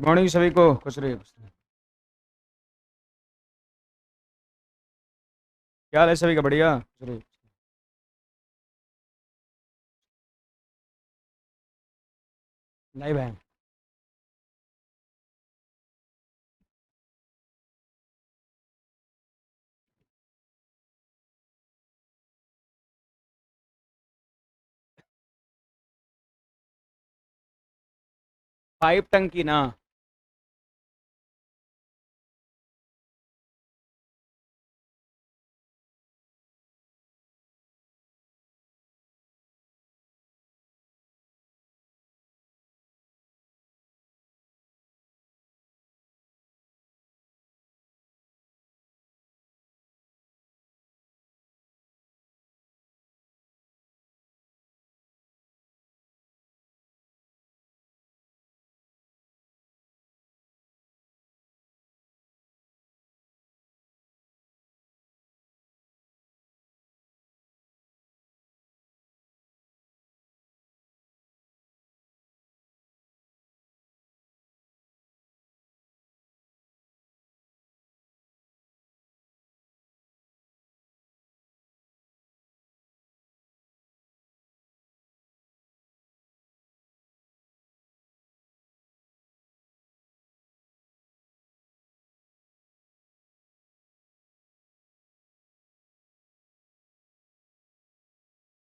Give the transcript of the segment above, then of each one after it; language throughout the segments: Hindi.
गुड मॉर्निंग सभी को। खुश रहिए खुश रहिए। क्या हाल है सभी का? बढ़िया, खुश रहिए। लाइव है। 5 टंकी ना।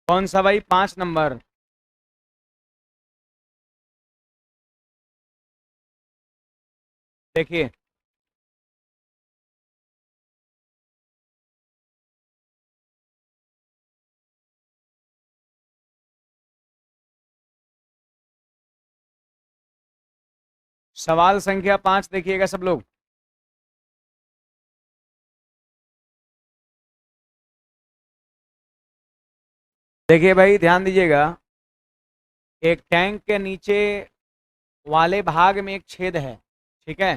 कौन सा भाई? 5 नंबर। देखिए, सवाल संख्या 5 देखिएगा सब लोग। देखिए भाई, ध्यान दीजिएगा। एक टैंक के नीचे वाले भाग में एक छेद है, ठीक है,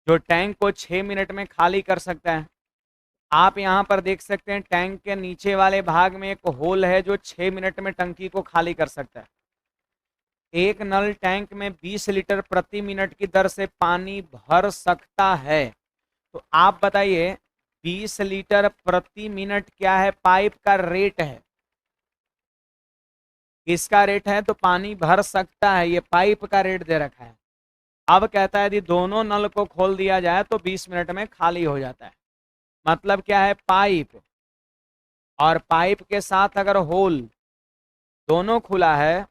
जो टैंक को 6 मिनट में खाली कर सकता है। आप यहाँ पर देख सकते हैं टैंक के नीचे वाले भाग में एक होल है जो 6 मिनट में टंकी को खाली कर सकता है। एक नल टैंक में 20 लीटर प्रति मिनट की दर से पानी भर सकता है। तो आप बताइए, 20 लीटर प्रति मिनट क्या है? पाइप का रेट है। किसका रेट है? तो पानी भर सकता है, ये पाइप का रेट दे रखा है। अब कहता है यदि दोनों नल को खोल दिया जाए तो 20 मिनट में खाली हो जाता है। मतलब क्या है? पाइप और पाइप के साथ अगर होल दोनों खुला है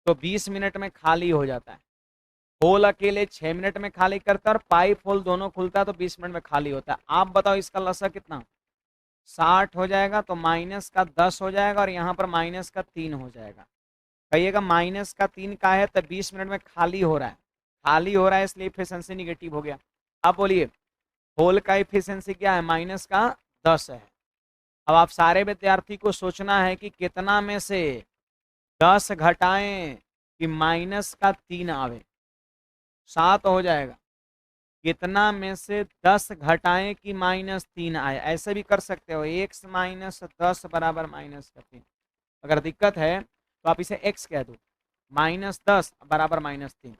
तो 20 मिनट में खाली हो जाता है। होल अकेले 6 मिनट में खाली करता है और पाइप होल दोनों खुलता है तो 20 मिनट में खाली होता है। आप बताओ इसका लसा कितना? 60 हो जाएगा, तो माइनस का 10 हो जाएगा और यहाँ पर माइनस का 3 हो जाएगा। कहिएगा माइनस का 3 का है तो 20 मिनट में खाली हो रहा है। खाली हो रहा है इसलिए इफिशियंसी निगेटिव हो गया। अब बोलिए, होल का इफिशियंसी क्या है? माइनस का 10 है। अब आप सारे विद्यार्थी को सोचना है कि कितना में से 10 घटाएं कि माइनस का 3 आवे। 7 हो जाएगा। कितना में से 10 घटाएं कि -3 आए? ऐसे भी कर सकते हो, x माइनस 10 बराबर -3। अगर दिक्कत है तो आप इसे x कह दो। -10 बराबर -3।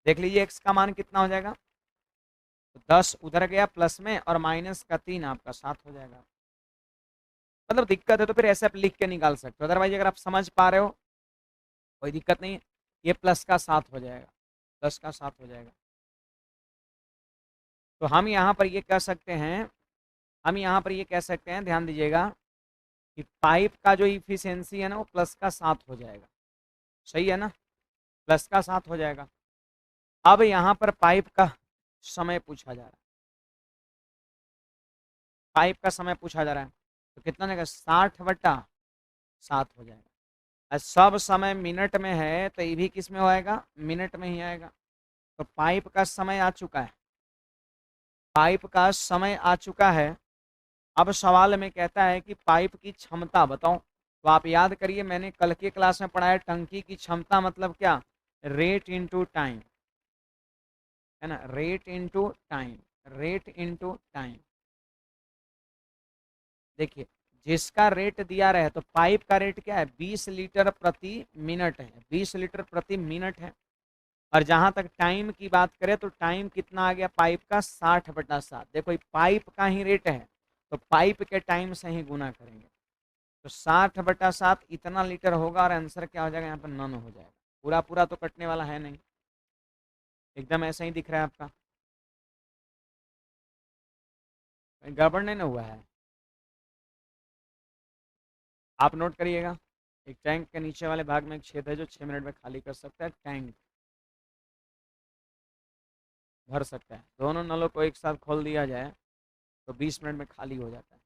देख लीजिए x का मान कितना हो जाएगा। तो 10 उधर गया प्लस में और माइनस का 3 आपका 7 हो जाएगा। मतलब दिक्कत है तो फिर ऐसे आप लिख के निकाल सकते हो। अदरवाइज अगर आप समझ पा रहे हो कोई दिक्कत नहीं है। ये प्लस का 7 हो जाएगा, 10 का 7 हो जाएगा। तो हम यहाँ पर ये कह सकते हैं, हम यहाँ पर ये कह सकते हैं, ध्यान दीजिएगा, कि पाइप का जो इफिशियंसी है ना वो प्लस का 7 हो जाएगा। सही है ना? प्लस का 7 हो जाएगा। अब यहाँ पर पाइप का समय पूछा जा रहा है। पाइप का समय पूछा जा रहा है तो कितना देगा? 60/7 हो जाएगा। और सब समय मिनट में है तो ये भी किस में आएगा? मिनट में ही आएगा। तो पाइप का समय आ चुका है। पाइप का समय आ चुका है। अब सवाल में कहता है कि पाइप की क्षमता बताओ। तो आप याद करिए, मैंने कल के क्लास में पढ़ा है टंकी की क्षमता मतलब क्या? रेट इनटू टाइम, है ना? Rate into time, rate into time. देखिए, जिसका रेट दिया रहे तो पाइप का रेट क्या है? 20 लीटर प्रति मिनट है। 20 लीटर प्रति मिनट है। और जहां तक टाइम की बात करें तो टाइम कितना आ गया पाइप का 60/7। देखो ये पाइप का ही रेट है तो पाइप के टाइम से ही गुना करेंगे तो 60/7 इतना लीटर होगा और आंसर क्या हो जाएगा यहाँ पर नन हो जाएगा। पूरा पूरा तो कटने वाला है नहीं, एकदम ऐसा ही दिख रहा है आपका, गड़बड़ नहीं ना हुआ है। आप नोट करिएगा, एक टैंक के नीचे वाले भाग में एक छेद है जो 6 मिनट में खाली कर सकता है, टैंक भर सकता है। दोनों नलों को एक साथ खोल दिया जाए तो 20 मिनट में खाली हो जाता है।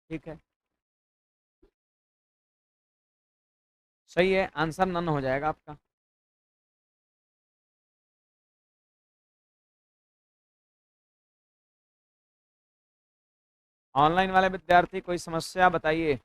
ठीक है, सही है, आंसर नन हो जाएगा आपका। ऑनलाइन वाले विद्यार्थी कोई समस्या बताइए।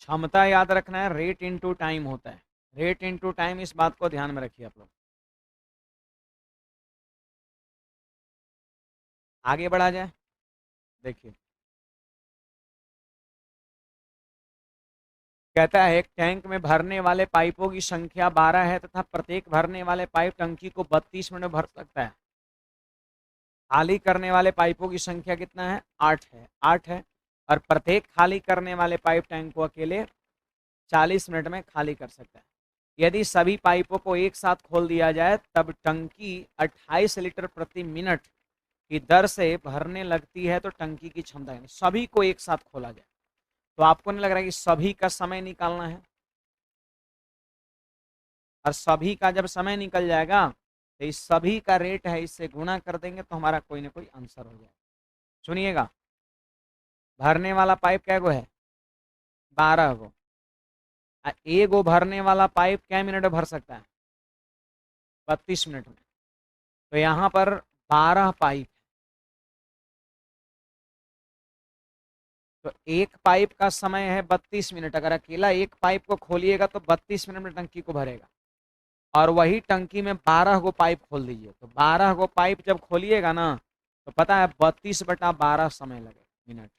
क्षमता याद रखना है, रेट इनटू टाइम होता है, रेट इनटू टाइम, इस बात को ध्यान में रखिए आप लोग। आगे बढ़ा जाए, देखिए कहता है एक टैंक में भरने वाले पाइपों की संख्या 12 है तथा प्रत्येक भरने वाले पाइप टंकी को 32 मिनट में भर सकता है। खाली करने वाले पाइपों की संख्या कितना है, 8 है, 8 है, और प्रत्येक खाली करने वाले पाइप टैंक को अकेले 40 मिनट में खाली कर सकता है। यदि सभी पाइपों को एक साथ खोल दिया जाए तब टंकी 28 लीटर प्रति मिनट की दर से भरने लगती है। तो टंकी की क्षमता है, सभी को एक साथ खोला जाए तो आपको नहीं लग रहा है कि सभी का समय निकालना है, और सभी का जब समय निकल जाएगा तो इस सभी का रेट है, इससे गुणा कर देंगे तो हमारा कोई ना कोई आंसर हो जाएगा। सुनिएगा, भरने वाला पाइप क्या गो है, 12 गो। एक गो भरने वाला पाइप क्या मिनट में भर सकता है, 32 मिनट में। तो यहाँ पर 12 पाइप, तो एक पाइप का समय है 32 मिनट। अगर अकेला एक पाइप को खोलिएगा तो 32 मिनट में टंकी को भरेगा, और वही टंकी में 12 गो पाइप खोल दीजिए तो 12 गो पाइप जब खोलिएगा ना तो पता है 32/12 समय लगेगा मिनट।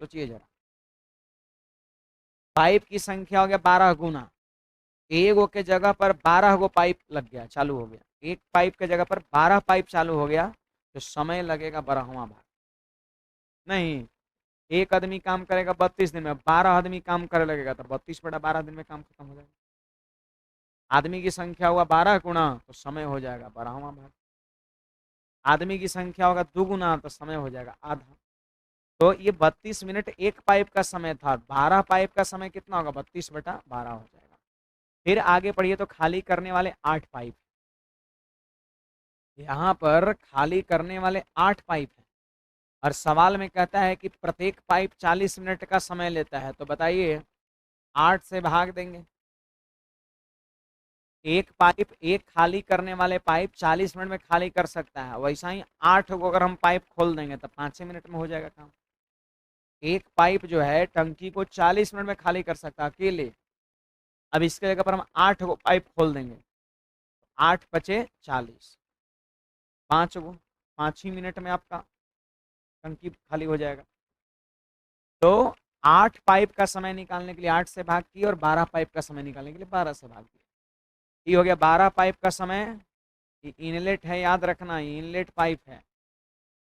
सोचिए जरा, पाइप की संख्या हो गया 12 गुना, एक गो के जगह पर 12 गो पाइप लग गया, चालू हो गया, एक पाइप के जगह पर 12 पाइप चालू हो गया तो समय लगेगा 12वां भाग। नहीं, एक आदमी काम करेगा 32 दिन में, 12 आदमी काम करे लगेगा तो 32/12 दिन में काम खत्म हो जाएगा। आदमी की संख्या हुआ 12 गुना तो समय हो जाएगा 12वां भाग। आदमी की संख्या होगा 2 गुना तो समय हो जाएगा आधा। तो ये 32 मिनट एक पाइप का समय था, 12 पाइप का समय कितना होगा, 32/12 हो जाएगा। फिर आगे बढ़िए तो खाली करने वाले 8 पाइप, यहाँ पर खाली करने वाले 8 पाइप हैं, और सवाल में कहता है कि प्रत्येक पाइप 40 मिनट का समय लेता है। तो बताइए 8 से भाग देंगे, एक पाइप, एक खाली करने वाले पाइप 40 मिनट में खाली कर सकता है, वैसा ही 8 को अगर हम पाइप खोल देंगे तो 5 मिनट में हो जाएगा काम। एक पाइप जो है टंकी को 40 मिनट में खाली कर सकता है अकेले। अब इसके जगह पर हम 8 को पाइप खोल देंगे, 8 बचे 40, 5 गो, 5 ही मिनट में आपका टंकी खाली हो जाएगा। तो 8 पाइप का समय निकालने के लिए 8 से भाग किए और 12 पाइप का समय निकालने के लिए 12 से भाग दिया। ये हो गया 12 पाइप का समय। ये इनलेट है, याद रखना, ये इनलेट पाइप है,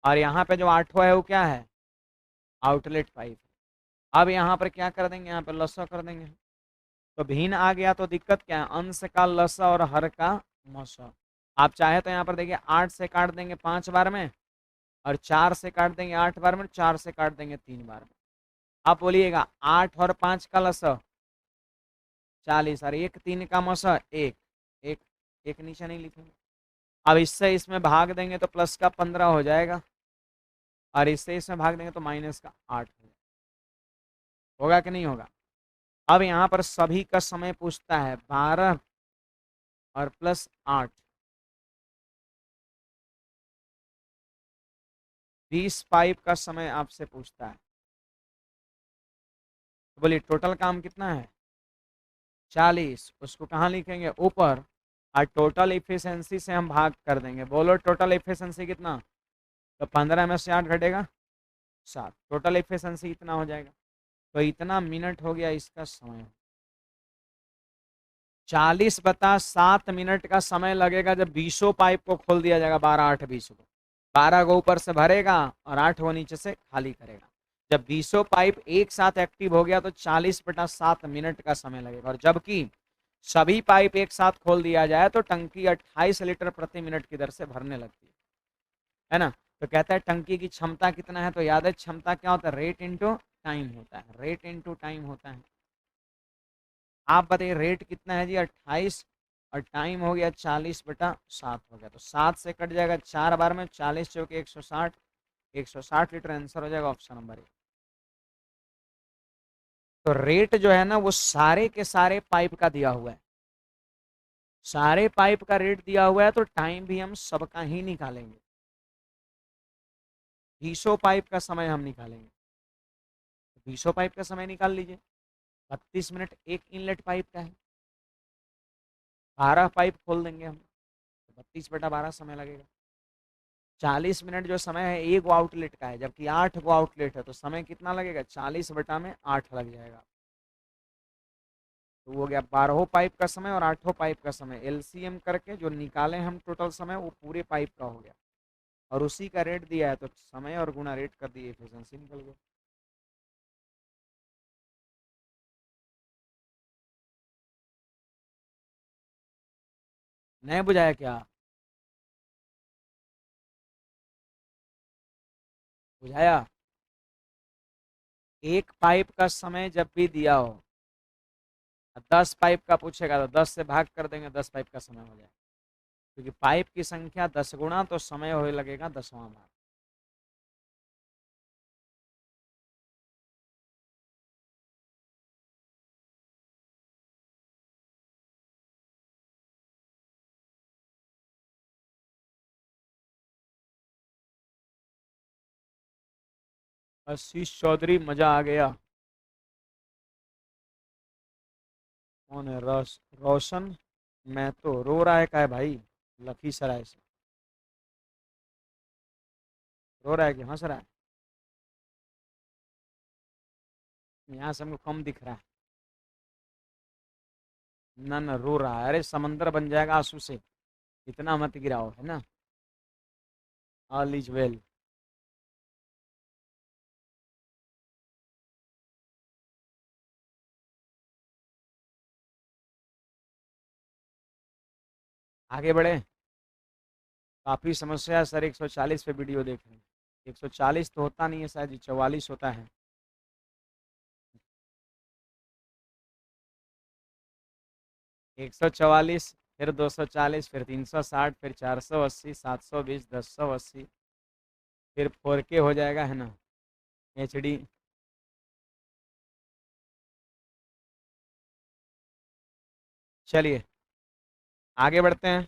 और यहाँ पे जो 8वां है वो क्या है, आउटलेट पाइप। अब यहाँ पर क्या कर देंगे, यहाँ पर लसा कर देंगे, तो भिन्न आ गया तो दिक्कत क्या है, अंश का लसा और हर का मसा। आप चाहे तो यहाँ पर देखिए 8 से काट देंगे 5 बार में, और 4 से काट देंगे 8 बार में, 4 से काट देंगे 3 बार में। आप बोलिएगा 8 और 5 का लसा 40, और 1 3 का मसा 1, एक एक नीचे नहीं लिखेंगे। अब इससे इसमें भाग देंगे तो प्लस का 15 हो जाएगा, और इससे इसमें भाग देंगे तो माइनस का 8 हो जाएगा। होगा कि नहीं होगा। अब यहाँ पर सभी का समय पूछता है 12 और प्लस 8, 20 पाइप का समय आपसे पूछता है, तो बोलिए टोटल काम कितना है 40, उसको कहाँ लिखेंगे ऊपर, और टोटल इफिशियंसी से हम भाग कर देंगे। बोलो टोटल इफिशियंसी कितना, तो 15 में से 8 घटेगा 7, टोटल इफिशियंसी इतना हो जाएगा। तो इतना मिनट हो गया इसका समय। 40/7 मिनट का समय लगेगा जब 20 पाइप को खोल दिया जाएगा, 12 8 20 को, 12 को ऊपर से भरेगा और 8 को नीचे से खाली करेगा। जब 20 पाइप एक साथ एक्टिव हो गया तो 40/7 मिनट का समय लगेगा। और जबकि सभी पाइप एक साथ खोल दिया जाए तो टंकी 28 लीटर प्रति मिनट की दर से भरने लगती है ना। तो कहता है टंकी की क्षमता कितना है, तो याद है क्षमता क्या होता है, रेट इंटू टाइम होता है, रेट इंटू टाइम होता है। आप बताइए रेट कितना है जी 28, और टाइम हो गया 40/7 हो गया, तो 7 से कट जाएगा 4 बार में, 40 चौके 160, 160 लीटर आंसर हो जाएगा ऑप्शन नंबर 1। तो रेट जो है ना वो सारे के सारे पाइप का दिया हुआ है, सारे पाइप का रेट दिया हुआ है, तो टाइम भी हम सबका ही निकालेंगे। 20 पाइप का समय हम निकालेंगे, 20 पाइप का समय निकाल लीजिए। 32 मिनट एक इनलेट पाइप का है, 12 पाइप खोल देंगे हम, तो 32/12 समय लगेगा। 40 मिनट जो समय है एक वो आउटलेट का है, जबकि 8 वो आउटलेट है, तो समय कितना लगेगा 40/8 लग जाएगा। तो वो गया 12 पाइप का समय और 8 पाइप का समय, एलसीएम करके जो निकाले हम टोटल समय वो पूरे पाइप का हो गया, और उसी का रेट दिया है तो समय और गुना रेट कर दिए, एफिशिएंसी निकल गया। नहीं बुझाया क्या, बुझाया। एक पाइप का समय जब भी दिया हो, 10 पाइप का पूछेगा तो 10 से भाग कर देंगे, 10 पाइप का समय हो जाएगा, क्योंकि पाइप की संख्या 10 गुना तो समय हो लगेगा 10वां भाग। आशीष चौधरी मजा आ गया। कौन है, रोशन, मैं तो रो रहा है का है भाई, लखीसराय से रो रहा है कि हंस रहा है, यहाँ से हमको कम दिख रहा है। ना ना रो रहा है, अरे समंदर बन जाएगा आंसू से, इतना मत गिराओ है ना। All is well. आगे बढ़े, काफी समस्या है सर, 140 पे वीडियो देख रहे हैं, 140 तो होता नहीं है शायद, 44 होता है। 144, फिर 240, फिर 360, फिर 480, 720, 1080, फिर 4K हो जाएगा है ना, HD। चलिए आगे बढ़ते हैं।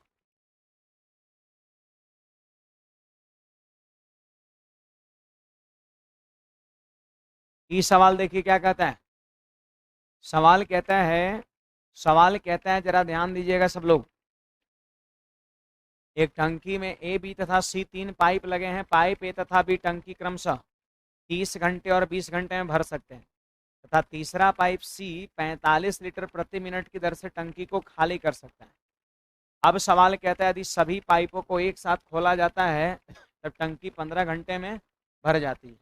ये सवाल देखिए क्या कहता है, सवाल कहता है, सवाल कहता है जरा ध्यान दीजिएगा सब लोग। एक टंकी में ए बी तथा सी 3 पाइप लगे हैं, पाइप ए तथा बी टंकी क्रमशः 30 घंटे और 20 घंटे में भर सकते हैं, तथा तीसरा पाइप सी 45 लीटर प्रति मिनट की दर से टंकी को खाली कर सकता है। अब सवाल कहता है यदि सभी पाइपों को एक साथ खोला जाता है तब टंकी 15 घंटे में भर जाती है।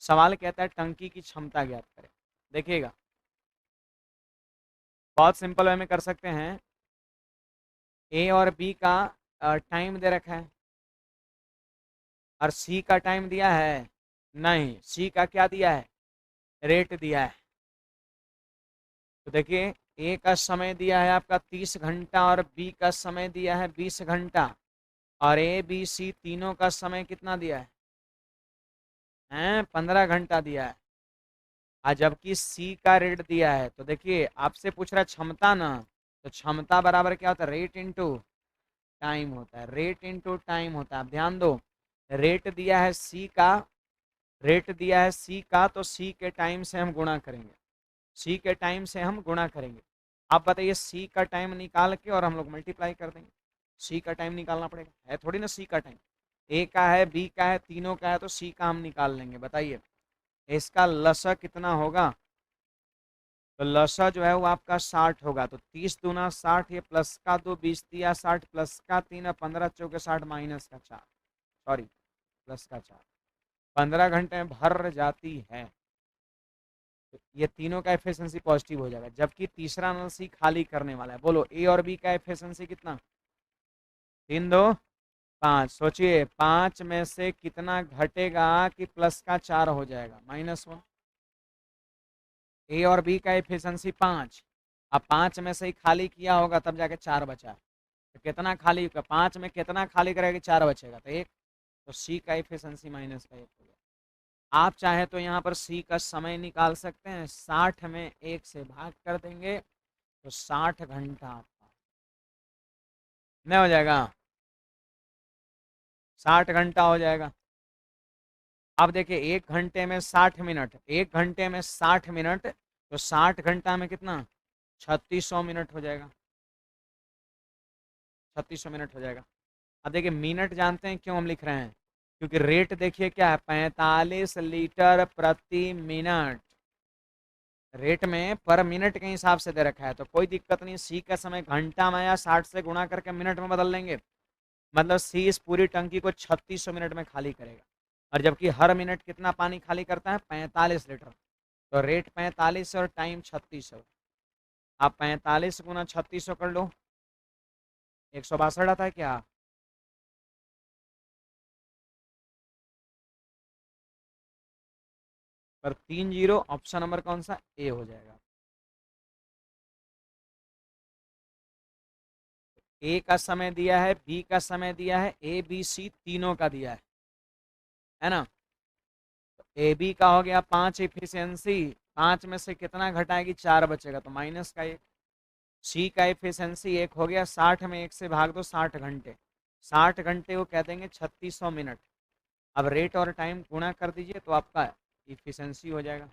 सवाल कहता है टंकी की क्षमता ज्ञात करें। देखिएगा बहुत सिंपल वे में कर सकते हैं, ए और बी का टाइम दे रखा है और सी का टाइम दिया है, नहीं सी का क्या दिया है, रेट दिया है। तो देखिए ए का समय दिया है आपका 30 घंटा और बी का समय दिया है 20 घंटा, और ए बी सी तीनों का समय कितना दिया है, 15 घंटा दिया है। और जबकि सी का रेट दिया है, तो देखिए आपसे पूछ रहा है क्षमता ना, तो क्षमता बराबर क्या होता है, रेट इंटू टाइम होता है, रेट इंटू टाइम होता है। आप ध्यान दो, रेट दिया है सी का, रेट दिया है सी का, तो सी के टाइम से हम गुणा करेंगे, सी के टाइम से हम गुणा करेंगे। आप बताइए सी का टाइम निकाल के और हम लोग मल्टीप्लाई कर देंगे। सी का टाइम निकालना पड़ेगा, है थोड़ी ना सी का टाइम, ए का है, बी का है, तीनों का है, तो सी का हम निकाल लेंगे। बताइए इसका लसा कितना होगा? तो लसा जो है वो आपका 60 होगा। तो 30 दूना 60, ये प्लस का 2, 20 दिया 60, प्लस का 3, 15 चौके 60, माइनस का 4, सॉरी प्लस का 4, 15 घंटे में भर जाती है। तो ये तीनों का एफिशिएंसी पॉजिटिव हो जाएगा, जबकि तीसरा नल सी खाली करने वाला है। बोलो ए और बी का एफिशिएंसी कितना? 3 2 5। सोचिए 5 में से कितना घटेगा कि प्लस का 4 हो जाएगा? -1। ए और बी का एफिशिएंसी 5, अब 5 में से ही खाली किया होगा तब जाके 4 बचा। तो कितना खाली, 5 में कितना खाली करेगा कि 4 बचेगा? तो 1। तो सी का एफिशिएंसी -1 हो गया। आप चाहे तो यहाँ पर सी का समय निकाल सकते हैं, 60 में 1 से भाग कर देंगे तो 60 घंटा आपका नहीं हो जाएगा, 60 घंटा हो जाएगा। अब देखिए 1 घंटे में 60 मिनट, 1 घंटे में 60 मिनट, तो 60 घंटा में कितना? 3600 मिनट हो जाएगा, 3600 मिनट हो जाएगा। अब देखिए मिनट जानते हैं क्यों हम लिख रहे हैं? क्योंकि रेट देखिए क्या है, 45 लीटर प्रति मिनट। रेट में पर मिनट के हिसाब से दे रखा है, तो कोई दिक्कत नहीं, सी का समय घंटा में या 60 से गुणा करके मिनट में बदल लेंगे। मतलब सी इस पूरी टंकी को 3600 मिनट में खाली करेगा। और जबकि हर मिनट कितना पानी खाली करता है? 45 लीटर। तो रेट 45 और टाइम 3600। आप 45 गुना 3600 कर लो, 162 आता है क्या? पर 3 जीरो, ऑप्शन नंबर कौन सा? ए हो जाएगा। ए का समय दिया है, बी का समय दिया है, ए बी सी तीनों का दिया है ना? ए बी का हो गया 5 एफिशिएंसी, 5 में से कितना घटाएगी? 4 बचेगा, तो -1। सी का एफिशिएंसी 1 हो गया, 60 में 1 से भाग दो, 60 घंटे, 60 घंटे को कह देंगे 3600 मिनट। अब रेट और टाइम गुणा कर दीजिए तो आपका इफिशियंसी हो जाएगा।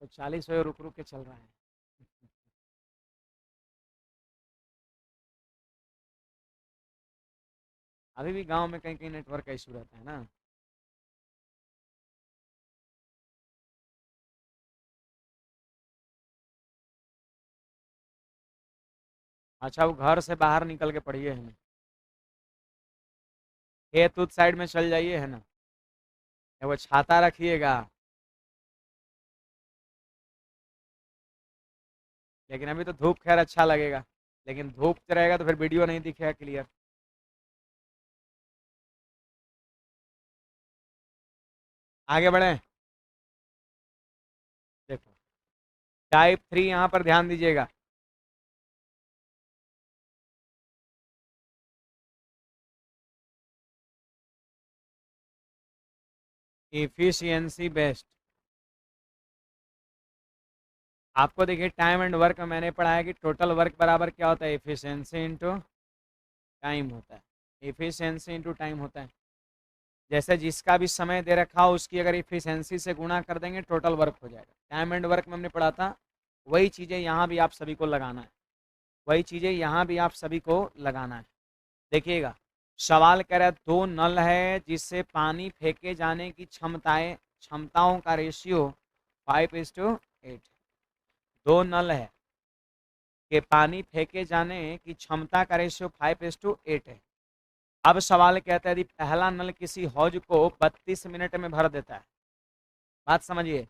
तो 40 हो, रुक रुक के चल रहा है। अभी भी गांव में कहीं कहीं नेटवर्क का इशू रहता है ना। अच्छा वो घर से बाहर निकल के पढ़िए है ना, खेत उत साइड में चल जाइए है ना, या वो छाता रखिएगा। लेकिन अभी तो धूप खैर अच्छा लगेगा, लेकिन धूप रहेगा तो फिर वीडियो नहीं दिखेगा क्लियर। आगे बढ़े, देखो टाइप 3 यहाँ पर ध्यान दीजिएगा। Efficiency based. आपको देखिए टाइम एंड वर्क में मैंने पढ़ा है कि टोटल वर्क बराबर क्या होता है? इफिशियंसी इंटू टाइम होता है, इफिशियंसी इंटू टाइम होता है। जैसे जिसका भी समय दे रखा हो उसकी अगर इफिशियंसी से गुणा कर देंगे टोटल वर्क हो जाएगा। टाइम एंड वर्क में हमने पढ़ा था, वही चीज़ें यहाँ भी आप सभी को लगाना है, वही चीज़ें यहाँ भी आप सभी को लगाना है। देखिएगा सवाल कह रहा है दो नल है जिससे पानी फेंके जाने की क्षमताओं का रेशियो 5:8। दो नल है कि पानी फेंके जाने की क्षमता का रेशियो 5:8 है। अब सवाल कहता है यदि पहला नल किसी हौज को 32 मिनट में भर देता है, बात समझिए,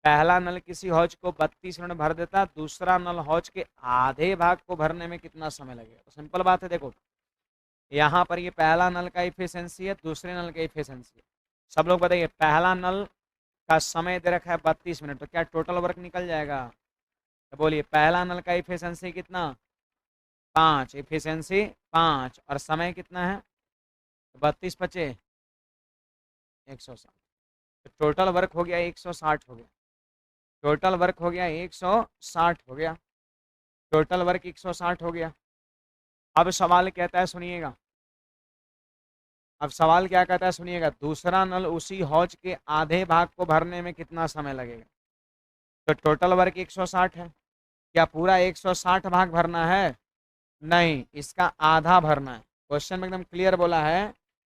पहला नल किसी हौज को 32 मिनट भर देता है, दूसरा नल हौज के आधे भाग को भरने में कितना समय लगेगा? तो सिंपल बात है, देखो यहाँ पर ये पहला नल का इफिशियंसी है, दूसरे नल का इफिशियंसी है। सब लोग बताइए पहला नल का समय दे रखा है 32 मिनट, तो क्या टोटल वर्क निकल जाएगा? तो बोलिए पहला नल का इफिशियंसी कितना? 5, इफिशियंसी 5, और समय कितना है? 32 पचे 160, तो टोटल वर्क हो गया 160 हो गया। टोटल वर्क हो गया 160 हो गया, टोटल वर्क 160 हो गया। अब सवाल कहता है सुनिएगा, अब सवाल क्या कहता है सुनिएगा, दूसरा नल उसी हौज के आधे भाग को भरने में कितना समय लगेगा। तो टोटल वर्क 160 है, क्या पूरा 160 भाग भरना है? नहीं, इसका आधा भरना है। क्वेश्चन में एकदम क्लियर बोला है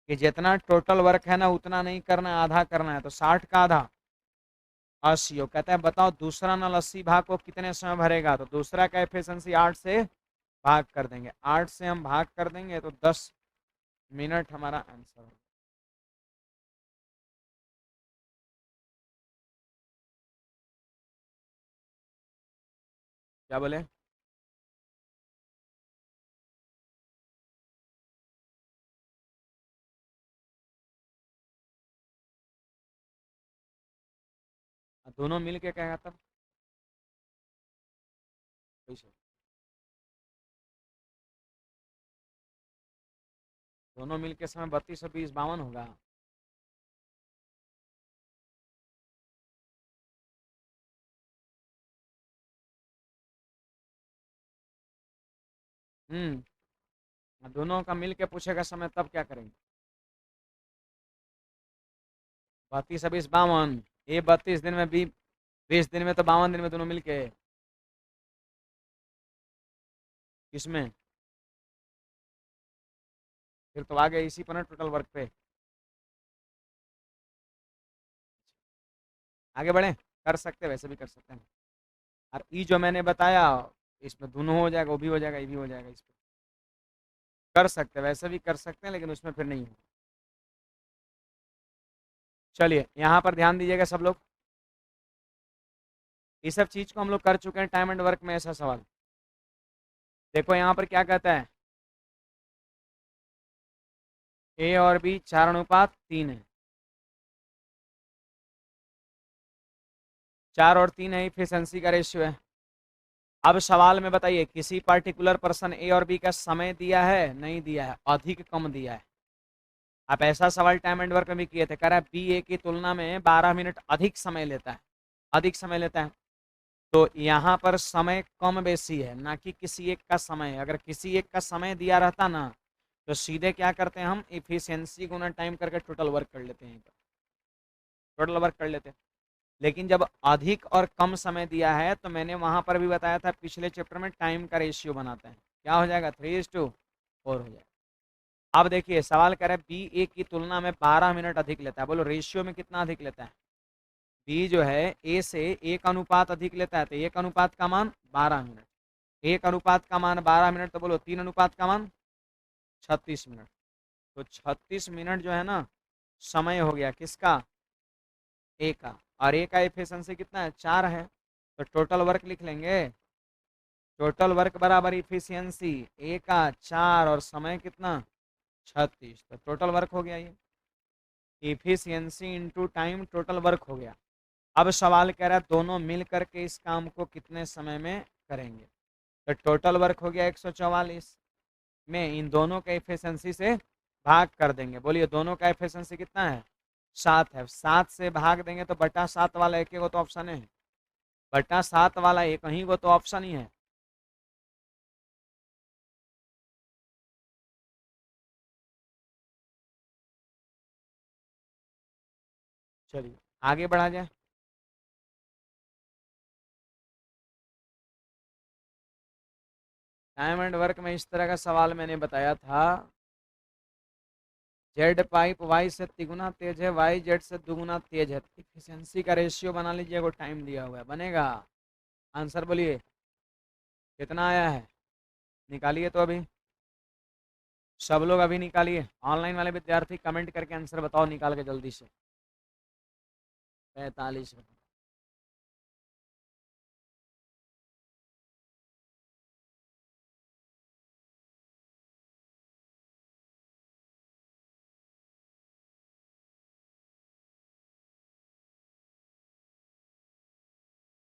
कि जितना टोटल वर्क है ना उतना नहीं करना है, आधा करना है। तो 60 का आधा 80 हो। कहता है बताओ दूसरा नल 80 भाग को कितने समय भरेगा। तो दूसरा का एफिशिएंसी 8 से भाग कर देंगे, 8 से हम भाग कर देंगे तो 10 मिनट हमारा आंसर होगा। क्या बोले? दोनों मिल के कहेगा तब कैसे? दोनों मिल के समय 32 और 20 52 होगा। दोनों का मिल के पूछेगा समय तब क्या करेंगे? 32 और 20 52, ये 32 दिन में 20 दिन में तो 52 दिन में दोनों मिल के इसमें फिर तो आ गए इसी पर ना टोटल वर्क पे। आगे बढ़े, कर सकते हैं, वैसे भी कर सकते हैं। और ई जो मैंने बताया इसमें दोनों हो जाएगा, वो भी हो जाएगा, ये भी हो जाएगा। इस पे कर सकते हैं, वैसे भी कर सकते हैं, लेकिन उसमें फिर नहीं हो। चलिए यहाँ पर ध्यान दीजिएगा सब लोग, ये सब चीज को हम लोग कर चुके हैं टाइम एंड वर्क में। ऐसा सवाल देखो यहाँ पर क्या कहता है, ए और बी 4:3 है, 4 और 3 है, इफिशिएंसी का रेशियो है। अब सवाल में बताइए किसी पर्टिकुलर पर्सन ए और बी का समय दिया है, नहीं दिया है, अधिक कम दिया है। आप ऐसा सवाल टाइम एंड वर्क में भी किए थे, कह रहा है बी ए की तुलना में 12 मिनट अधिक समय लेता है, अधिक समय लेता है। तो यहाँ पर समय कम बेसी है, ना कि किसी एक का समय। अगर किसी एक का समय दिया रहता ना तो सीधे क्या करते हैं हम, इफिशियंसी गुना टाइम करके टोटल वर्क कर लेते हैं, टोटल वर्क कर लेते हैं। लेकिन जब अधिक और कम समय दिया है तो मैंने वहां पर भी बताया था पिछले चैप्टर में, टाइम का रेशियो बनाते हैं, क्या हो जाएगा 3:4 हो जाएगा। अब देखिए सवाल कह रहा है बी ए की तुलना में 12 मिनट अधिक लेता है, बोलो रेशियो में कितना अधिक लेता है। बी जो है ए से 1 अनुपात अधिक लेता है, तो 1 अनुपात का मान 12 मिनट, 1 अनुपात का मान 12 मिनट, तो बोलो 3 अनुपात का मान 36 मिनट। तो 36 मिनट जो है ना समय हो गया किसका, ए का। और ए का एफिशिएंसी कितना है, 4 है। तो टोटल वर्क लिख लेंगे, टोटल वर्क बराबर इफिशियंसी ए का 4 और समय कितना 36, तो टोटल वर्क हो गया ये, efficiency into time total work हो गया। अब सवाल कह रहा है दोनों मिल करके इस काम को कितने समय में करेंगे। तो टोटल वर्क हो गया 144 में इन दोनों का एफिशिएंसी से भाग कर देंगे। बोलिए दोनों का एफिशिएंसी कितना है, 7 है। 7 से भाग देंगे तो बटा 7 वाला एक ही वो तो ऑप्शन है, बटा 7 वाला एक ही वो तो ऑप्शन ही है। चलिए आगे बढ़ा जाए। टाइम एंड वर्क में इस तरह का सवाल मैंने बताया था, जेड पाइप वाई से तिगुना तेज है, वाई जेड से दुगुना तेज है, इफिशियंसी का रेशियो बना लीजिए, वो टाइम दिया हुआ है, बनेगा। आंसर बोलिए कितना आया है, निकालिए तो अभी, सब लोग अभी निकालिए। ऑनलाइन वाले विद्यार्थी कमेंट करके आंसर बताओ निकाल के जल्दी से। 45।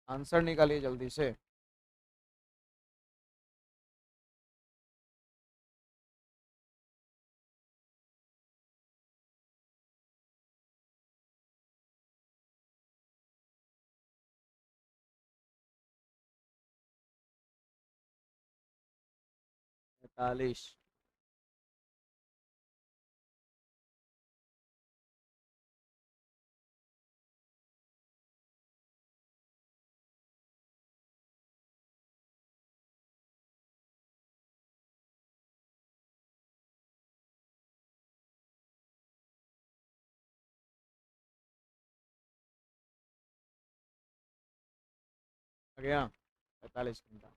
आंसर निकालिए जल्दी से। 45। आ गया 45 घंटा।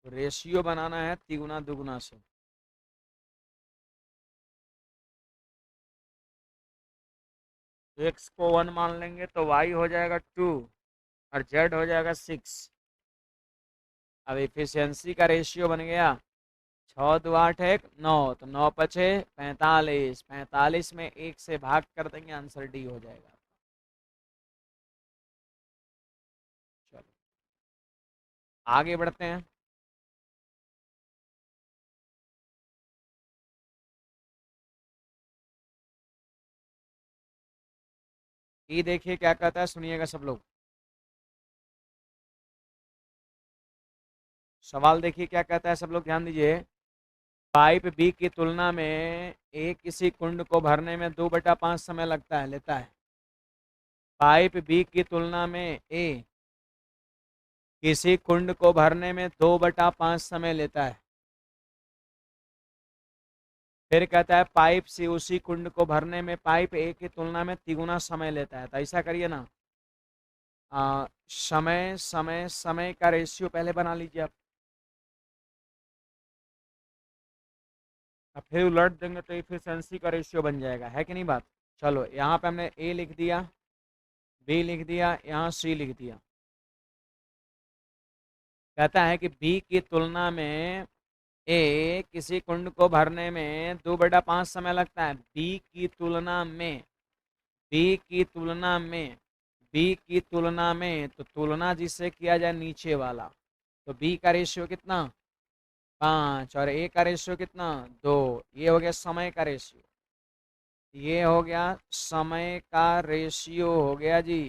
रेशियो बनाना है तिगुना दुगुना से। एक्स को 1 मान लेंगे तो वाई हो जाएगा 2 और जेड हो जाएगा 6। अब इफिशियंसी का रेशियो बन गया 6 2 8 1 9, तो 9 पचे 45, 45 में 1 से भाग कर देंगे, आंसर डी हो जाएगा। चलो आगे बढ़ते हैं। ये देखिए क्या कहता है, सुनिएगा सब लोग। सवाल देखिए क्या कहता है, सब लोग ध्यान दीजिए। पाइप बी की तुलना में ए किसी कुंड को भरने में 2/5 समय लगता है लेता है। पाइप बी की तुलना में ए किसी कुंड को भरने में 2/5 समय लेता है। फिर कहता है पाइप सी उसी कुंड को भरने में पाइप ए की तुलना में तिगुना समय लेता है। तो ऐसा करिए ना, समय समय समय का रेशियो पहले बना लीजिए आप, फिर उलट देंगे तो इफिशियंसी का रेशियो बन जाएगा, है कि नहीं बात। चलो यहाँ पे हमने ए लिख दिया, बी लिख दिया, यहाँ सी लिख दिया। कहता है कि बी की तुलना में ए किसी कुंड को भरने में 2/5 समय लगता है। बी की तुलना में, बी की तुलना में, बी की तुलना में, तो तुलना जिससे किया जाए नीचे वाला, तो बी का रेशियो कितना 5 और ए का रेशियो कितना 2। ये हो गया समय का रेशियो, ये हो गया समय का रेशियो हो गया जी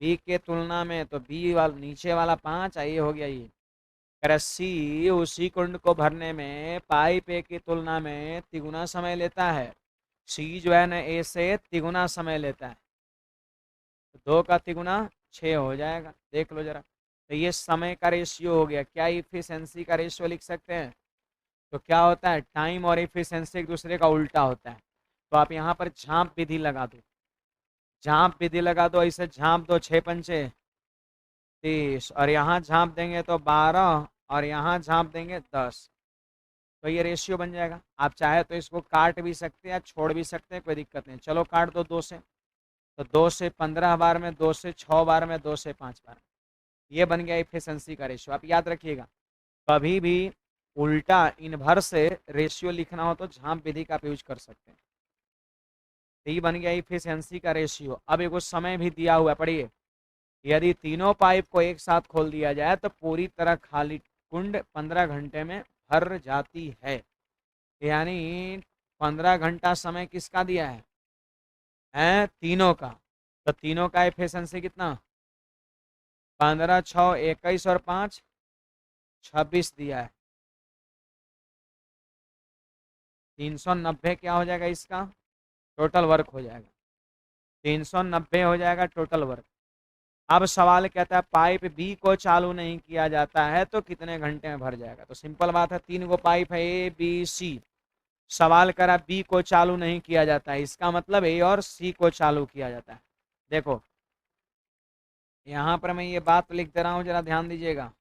बी के तुलना में। तो बी वाला नीचे वाला 5, ये हो गया ये। कह सी उसी कुंड को भरने में पाइप ए की तुलना में तिगुना समय लेता है। सी जो है ना ए से तिगुना समय लेता है, तो 2 का तिगुना 6 हो जाएगा। देख लो जरा, तो ये समय का रेशियो हो गया। क्या इफिशियंसी का रेशियो लिख सकते हैं? तो क्या होता है, टाइम और इफिशियंसी एक दूसरे का उल्टा होता है। तो आप यहाँ पर झांप विधि लगा दो, झांप विधि लगा दो, ऐसे झांप दो, 6 पंचे 30, और यहाँ झांप देंगे तो 12, और यहाँ झांप देंगे 10। तो ये रेशियो बन जाएगा। आप चाहे तो इसको काट भी सकते हैं या छोड़ भी सकते हैं, कोई दिक्कत नहीं। चलो काट दो 2 से, तो 2 से 15 बार में, 2 से 6 बार में, 2 से 5 बार में। ये बन गया इफिशियंसी का रेशियो। आप याद रखिएगा, कभी भी उल्टा इनवर्स से रेशियो लिखना हो तो झांप विधि का यूज कर सकते हैं। तो ये बन गया इफिशियंसी का रेशियो। अब एक समय भी दिया हुआ है, पढ़िए। यदि तीनों पाइप को एक साथ खोल दिया जाए तो पूरी तरह खाली कुंड 15 घंटे में भर जाती है। यानी 15 घंटा समय किसका दिया है तीनों का। तो तीनों का एफिशिएंसी कितना 15 6 21 और 5 26 दिया है। 390 क्या हो जाएगा इसका टोटल वर्क हो जाएगा, 390 हो जाएगा टोटल वर्क। अब सवाल कहता है पाइप बी को चालू नहीं किया जाता है तो कितने घंटे में भर जाएगा। तो सिंपल बात है, 3 गो पाइप है ए बी सी। सवाल करा बी को चालू नहीं किया जाता है, इसका मतलब ए और सी को चालू किया जाता है। देखो यहाँ पर मैं ये बात लिख दे रहा हूँ, जरा ध्यान दीजिएगा।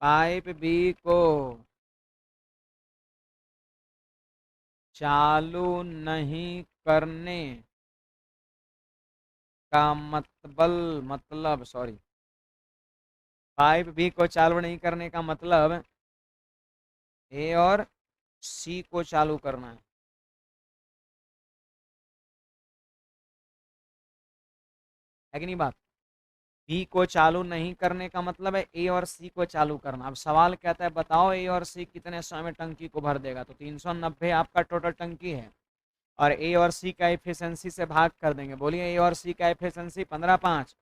पाइप बी को चालू नहीं करने का मतलब सॉरी, पाइप बी को चालू नहीं करने का मतलब ए और सी को चालू करना है कि नहीं बात। बी को चालू नहीं करने का मतलब है ए और सी को चालू करना। अब सवाल कहता है बताओ ए और सी कितने समय में टंकी को भर देगा। तो 390 आपका टोटल टंकी है, और ए और सी का एफिशिएंसी से भाग कर देंगे। बोलिए ए और सी का एफिशिएंसी 15 5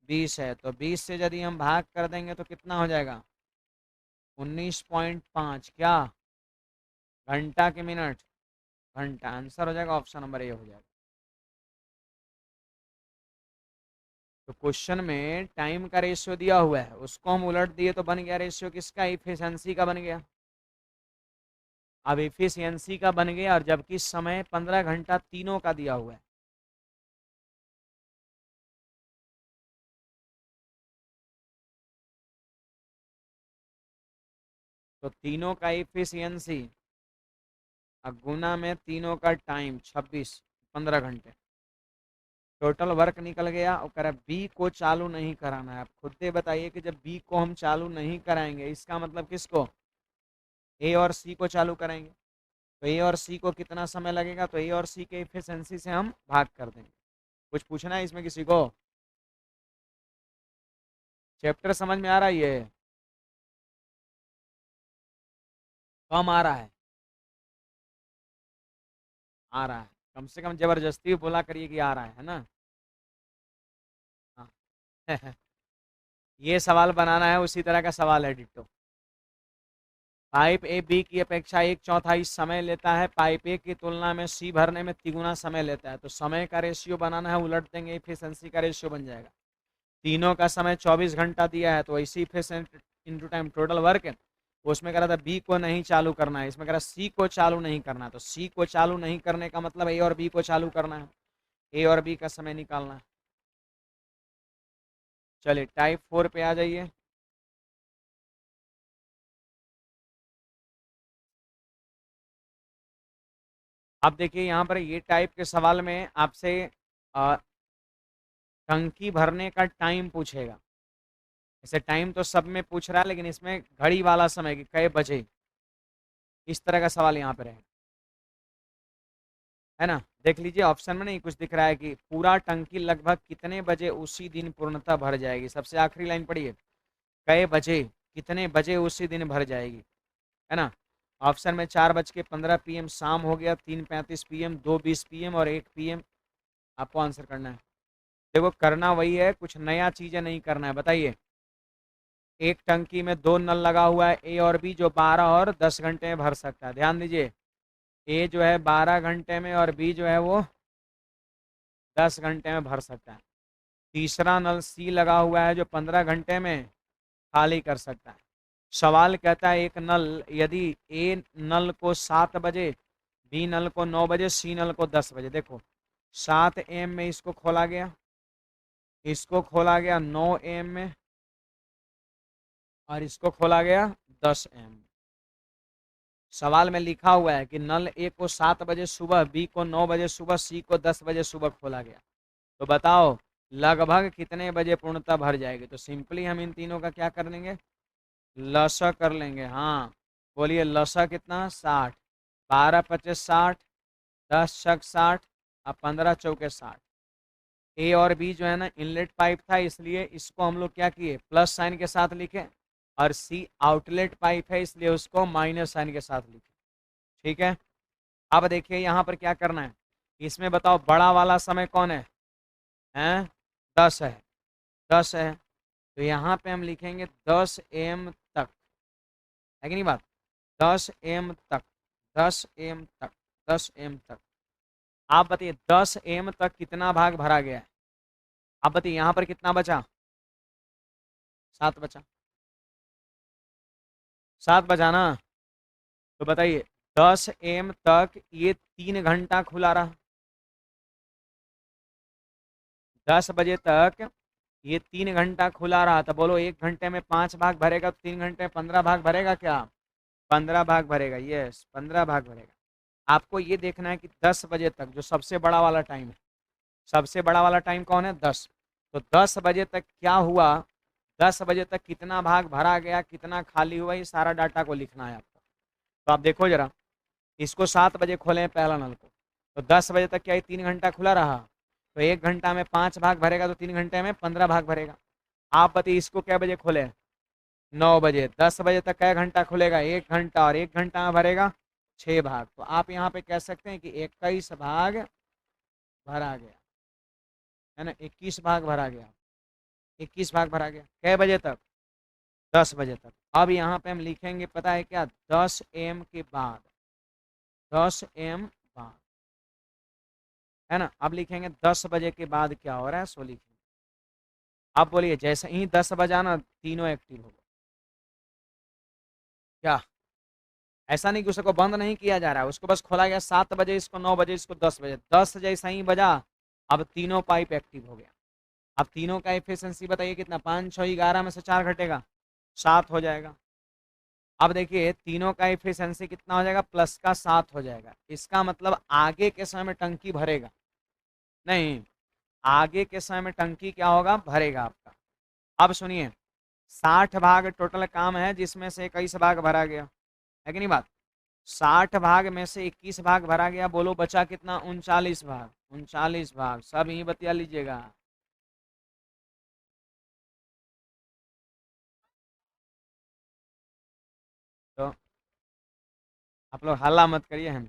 20 है, तो 20 से यदि हम भाग कर देंगे तो कितना हो जाएगा 19.5 क्या घंटा के मिनट घंटा। आंसर हो जाएगा ऑप्शन नंबर ए हो जाएगा। तो क्वेश्चन में टाइम का रेशियो दिया हुआ है, उसको हम उलट दिए तो बन गया रेशियो किसका, इफिशियंसी का बन गया। अब इफिशियंसी का बन गया और जबकि समय 15 घंटा तीनों का दिया हुआ है। तो तीनों का इफिशियंसी गुना में तीनों का टाइम 26 15 घंटे टोटल वर्क निकल गया। और कह रहा बी को चालू नहीं कराना है। आप खुद से बताइए कि जब बी को हम चालू नहीं कराएंगे इसका मतलब किसको, ए और सी को चालू कराएंगे। तो ए और सी को कितना समय लगेगा, तो ए और सी के इफिशियंसी से हम भाग कर देंगे। कुछ पूछना है इसमें किसी को, चैप्टर समझ में आ रहा है ये, कम आ रहा है, आ रहा है, कम से कम जबरदस्ती बोला करिए कि आ रहा है ना। हाँ ये सवाल बनाना है, उसी तरह का सवाल है डिट्टो। पाइप ए बी की अपेक्षा 1/4 समय लेता है, पाइप ए की तुलना में सी भरने में तिगुना समय लेता है। तो समय का रेशियो बनाना है, उलट देंगे इफिशियंसी का रेशियो बन जाएगा। तीनों का समय 24 घंटा दिया है, तो इसी efficient into time total work है। उसमें कह रहा था बी को नहीं चालू करना है, इसमें कह रहा सी को चालू नहीं करना है। तो सी को चालू नहीं करने का मतलब ए और बी को चालू करना है, ए और बी का समय निकालना है। चलिए टाइप 4 पे आ जाइए। अब देखिए यहाँ पर ये टाइप के सवाल में आपसे टंकी भरने का टाइम पूछेगा। ऐसे टाइम तो सब में पूछ रहा है, लेकिन इसमें घड़ी वाला समय कि कै बजे, इस तरह का सवाल यहाँ पे रहेगा, है ना। देख लीजिए ऑप्शन में नहीं कुछ दिख रहा है कि पूरा टंकी लगभग कितने बजे उसी दिन पूर्णतः भर जाएगी। सबसे आखिरी लाइन पढ़िए, कै बजे कितने बजे उसी दिन भर जाएगी, है ना। ऑप्शन में 4:15 PM शाम हो गया, 3:35 PM, 2:20 PM और 1 PM। आपको आंसर करना है। देखो करना वही है, कुछ नया चीजें नहीं करना है। बताइए एक टंकी में 2 नल लगा हुआ है, ए और बी, जो 12 और 10 घंटे में भर सकता है। ध्यान दीजिए ए जो है 12 घंटे में और बी जो है वो 10 घंटे में भर सकता है। तीसरा नल सी लगा हुआ है जो 15 घंटे में खाली कर सकता है। सवाल कहता है एक नल यदि ए नल को 7 बजे, बी नल को 9 बजे, सी नल को 10 बजे। देखो 7 AM में इसको खोला गया, इसको खोला गया 9 AM में, और इसको खोला गया 10 AM। सवाल में लिखा हुआ है कि नल ए को 7 बजे सुबह, बी को 9 बजे सुबह, सी को 10 बजे सुबह खोला गया। तो बताओ लगभग कितने बजे पूर्णतः भर जाएगी। तो सिंपली हम इन तीनों का क्या कर लेंगे, लसा कर लेंगे। हाँ बोलिए लसा कितना, 60, 12×25 60, 10×6 60 और 15×4 60। ए और बी जो है ना इनलेट पाइप था, इसलिए इसको हम लोग क्या किए प्लस साइन के साथ लिखे, और सी आउटलेट पाइप है इसलिए उसको माइनस साइन के साथ लिखे। ठीक है। अब देखिए यहाँ पर क्या करना है, इसमें बताओ बड़ा वाला समय कौन है, हैं 10 है, 10 है। तो यहाँ पे हम लिखेंगे 10 AM तक, है कि नहीं बात, 10 AM तक, 10 AM तक, 10 AM तक। आप बताइए 10 AM तक कितना भाग भरा गया है। आप बताइए यहाँ पर कितना बचा, 7 बचा, 7 बचा ना। तो बताइए 10 AM तक ये 3 घंटा खुला रहा, 10 बजे तक ये 3 घंटा खुला रहा था। बोलो 1 घंटे में 5 भाग भरेगा, तो 3 घंटे में 15 भाग भरेगा क्या, 15 भाग भरेगा। यस 15 भाग भरेगा। आपको ये देखना है कि 10 बजे तक जो सबसे बड़ा वाला टाइम है, सबसे बड़ा वाला टाइम कौन है 10। तो 10 बजे तक क्या हुआ, 10 बजे तक कितना भाग भरा गया, कितना खाली हुआ, ये सारा डाटा को लिखना है आपको। तो आप देखो जरा, इसको 7 बजे खोले पहला नल को, तो 10 बजे तक क्या ये 3 घंटा खुला रहा। तो 1 घंटा में 5 भाग भरेगा, तो 3 घंटे में 15 भाग भरेगा। आप बताइए इसको क्या बजे खोले, 9 बजे। 10 बजे तक क्या घंटा खुलेगा, 1 घंटा, और 1 घंटा में भरेगा 6 भाग, तो आप यहाँ पे कह सकते हैं कि 21 भाग भरा गया, है ना, 21 भाग भरा गया, 21 भाग भरा गया। कै बजे तक? 10 बजे तक। अब यहाँ पे हम लिखेंगे, पता है क्या, 10 AM के बाद, 10 AM बाद, है ना। अब लिखेंगे 10 बजे के बाद क्या हो रहा है, सो लिखेंगे। आप बोलिए, जैसे ही 10 बजा ना, तीनों एक्टिव हो गए। क्या? ऐसा नहीं कि उसको बंद नहीं किया जा रहा है, उसको बस खोला गया 7 बजे, इसको 9 बजे, इसको 10 बजे, 10 जैसा ही बजा, अब तीनों पाइप एक्टिव हो गया। अब तीनों का एफिशिएंसी बताइए कितना, 5 6 11 में से 4 घटेगा, 7 हो जाएगा। अब देखिए तीनों का एफिशिएंसी कितना हो जाएगा, प्लस का 7 हो जाएगा। इसका मतलब आगे के समय में टंकी भरेगा नहीं, आगे के समय में टंकी क्या होगा, भरेगा आपका। अब सुनिए, 60 भाग टोटल काम है, जिसमें से 21 भाग भरा गया, है कि नहीं बात। 60 भाग में से 21 भाग भरा गया, बोलो बचा कितना, 39 भाग। 39 भाग, सब यही बतिया लीजिएगा। तो आप लोग हल्ला मत करिए, हम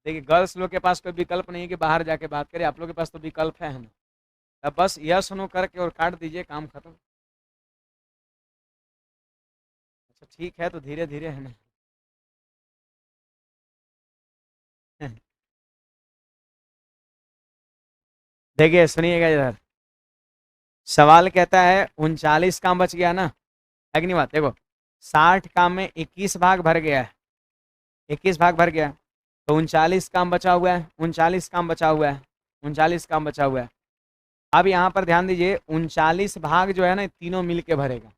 देखिए गर्ल्स लोग के पास कोई विकल्प नहीं है कि बाहर जाके बात करें, आप लोग के पास तो विकल्प है ना। अब बस यस नो करके और काट दीजिए, काम खत्म। अच्छा ठीक है, तो धीरे धीरे है ना। देखिए सुनिएगा इधर, सवाल कहता है 39 काम बच गया ना, है कि नहीं बात। देखो 60 काम में 21 भाग भर गया है, 21 भाग भर गया, तो 39 काम बचा हुआ है, 39 काम बचा हुआ है, 39 काम बचा हुआ है। अब यहाँ पर ध्यान दीजिए, 39 भाग जो है ना, तीनों मिल के भरेगा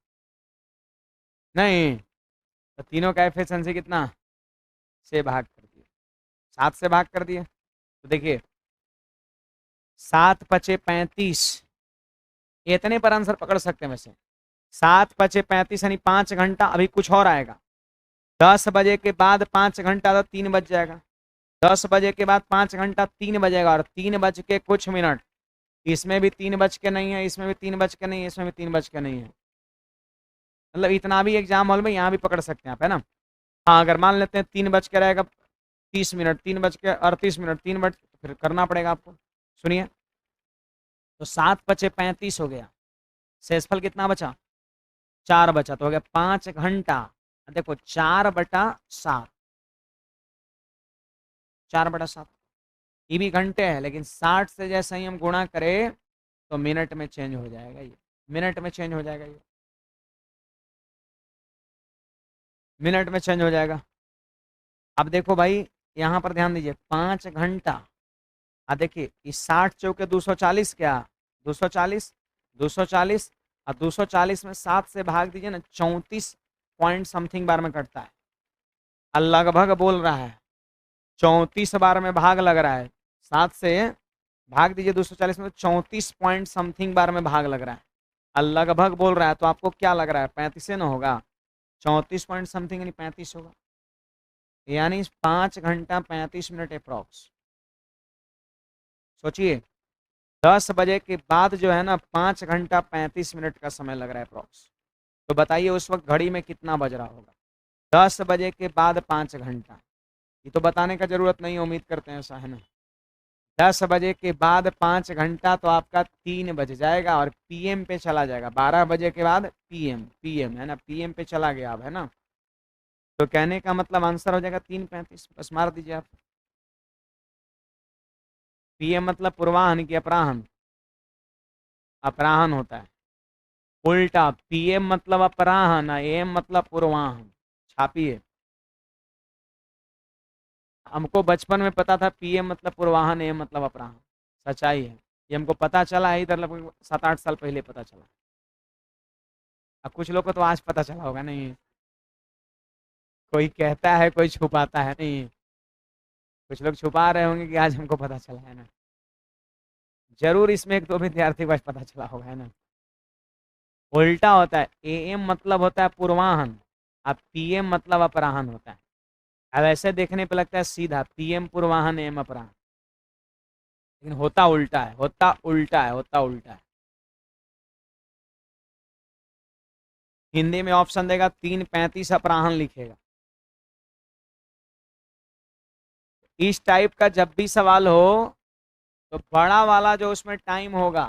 नहीं, तो तीनों का एफिशिएंसी कितना, से भाग कर दिए, 7 से भाग कर दिए। तो देखिए 7 पचे 35, इतने पर आंसर पकड़ सकते हैं वैसे। 7 पचे 35 यानी 5 घंटा, अभी कुछ और आएगा। 10 बजे के बाद 5 घंटा, तो 3 बज जाएगा। 10 बजे के बाद 5 घंटा, 3 बजेगा, और 3 बज के कुछ मिनट, इसमें भी 3 बज के नहीं है, इसमें भी 3 बज के नहीं है, इसमें भी 3 बज के नहीं है। मतलब इतना भी एग्जाम हॉल में यहाँ भी पकड़ सकते हैं आप, है ना। हाँ अगर मान लेते हैं 3 बज के रहेगा 30 मिनट, 3 बज के 38 मिनट, 3 बज, फिर करना पड़ेगा आपको। सुनिए, तो 7 पचे 35 हो गया, शेषफल कितना बचा, 4 बचा, तो हो गया 5 घंटा। देखो 4/7, 4/7, ये भी घंटे है, लेकिन 60 से जैसे ही हम गुणा करें तो मिनट में चेंज हो जाएगा ये, मिनट में चेंज हो जाएगा ये, मिनट में चेंज हो जाएगा। अब देखो भाई, यहाँ पर ध्यान दीजिए, 5 घंटा। अब देखिए इस 60 चौके 240, क्या 240, 240, और 240 में 7 से भाग दीजिए ना, 34 पॉइंट समथिंग बार में कटता है, और लगभग बोल रहा है 34 बार में भाग लग रहा है। 7 से भाग दीजिए 240 में, 34 पॉइंट समथिंग बार में भाग लग रहा है, और लगभग बोल रहा है, तो आपको क्या लग रहा है, 35 से ना होगा, 34 पॉइंट समथिंग यानी 35 होगा, यानी 5 घंटा 35 मिनट अप्रॉक्स। सोचिए 10 बजे के बाद जो है ना, 5 घंटा 35 मिनट का समय लग रहा है अप्रॉक्स। तो बताइए उस वक्त घड़ी में कितना बज रहा होगा, 10 बजे के बाद 5 घंटा। ये तो बताने का जरूरत नहीं है, उम्मीद करते हैं ऐसा, है ना। 10 बजे के बाद 5 घंटा, तो आपका 3 बज जाएगा, और पीएम पे चला जाएगा। 12 बजे के बाद पीएम, पीएम है ना, पीएम पे चला गया अब, है ना। तो कहने का मतलब आंसर हो जाएगा 3:35, बस मार दीजिए आप। पीएम मतलब पूर्वाहन की अपराहन, अपराहन होता है, उल्टा पीएम मतलब अपराहन, एम मतलब पूर्वाहन। छापिए, हमको बचपन में पता था पीएम मतलब पूर्वाहन, एम मतलब अपराहन, सच्चाई है। ये हमको पता चला है इधर लगभग 7 8 साल पहले पता चला। अब कुछ लोग को तो आज पता चला होगा नहीं, कोई कहता है कोई छुपाता है नहीं, कुछ लोग छुपा रहे होंगे कि आज हमको पता चला, है ना। जरूर इसमें एक दो विद्यार्थी को आज पता चला होगा, है ना। उल्टा होता है, एएम मतलब होता है पूर्वाहन, अब पीएम मतलब अपराहन होता है। अब ऐसे देखने पे लगता है सीधा पीएम पूर्वाहन एम अपराहन, लेकिन होता उल्टा है, होता उल्टा है, होता उल्टा है। हिंदी में ऑप्शन देगा 3:35 अपराहन लिखेगा, इस टाइप का जब भी सवाल हो तो बड़ा वाला जो उसमें टाइम होगा,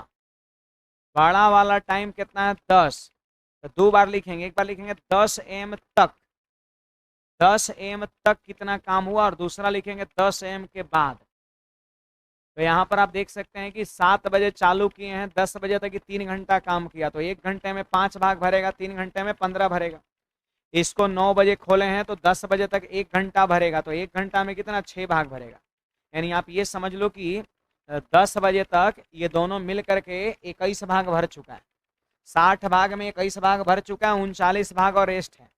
बड़ा वाला टाइम कितना है 10, तो 2 बार लिखेंगे, एक बार लिखेंगे 10 AM तक, 10 AM तक कितना काम हुआ, और दूसरा लिखेंगे 10 AM के बाद। तो यहाँ पर आप देख सकते हैं कि 7 बजे चालू किए हैं, 10 बजे तक 3 घंटा काम किया, तो 1 घंटे में 5 भाग भरेगा, 3 घंटे में 15 भरेगा। इसको 9 बजे खोले हैं तो 10 बजे तक 1 घंटा भरेगा, तो 1 घंटा में कितना 6 भाग भरेगा। यानी आप ये समझ लो कि 10 बजे तक ये दोनों मिल करके 21 भाग भर चुका है। 60 भाग में 21 भाग भर चुका है, 39 भाग और रेस्ट है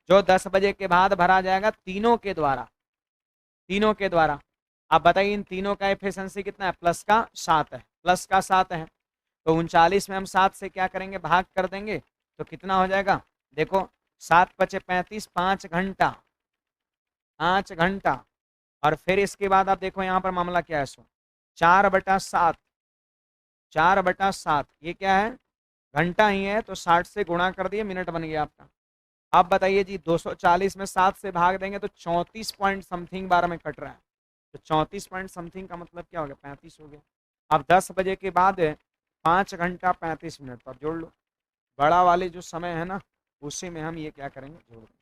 जो 10 बजे के बाद भरा जाएगा तीनों के द्वारा, तीनों के द्वारा। आप बताइए इन तीनों का एफिशिएंसी कितना है, प्लस का 7 है, प्लस का 7 है। तो 39 में हम 7 से क्या करेंगे, भाग कर देंगे, तो कितना हो जाएगा, देखो 7 पचे 35, 5 घंटा, 5 घंटा। और फिर इसके बाद आप देखो यहाँ पर मामला क्या है, सो 4/7, 4/7 ये क्या है, घंटा ही है, तो 60 से गुणा कर दिए, मिनट बन गया आपका। आप बताइए जी 240 में 7 से भाग देंगे तो 34 पॉइंट समथिंग बार में कट रहा है, तो 34 पॉइंट समथिंग का मतलब क्या हो गया, 35 हो गया। अब 10 बजे के बाद 5 घंटा 35 मिनट, तो आप जोड़ लो, बड़ा वाले जो समय है ना उसी में हम ये क्या करेंगे, जोड़ देंगे।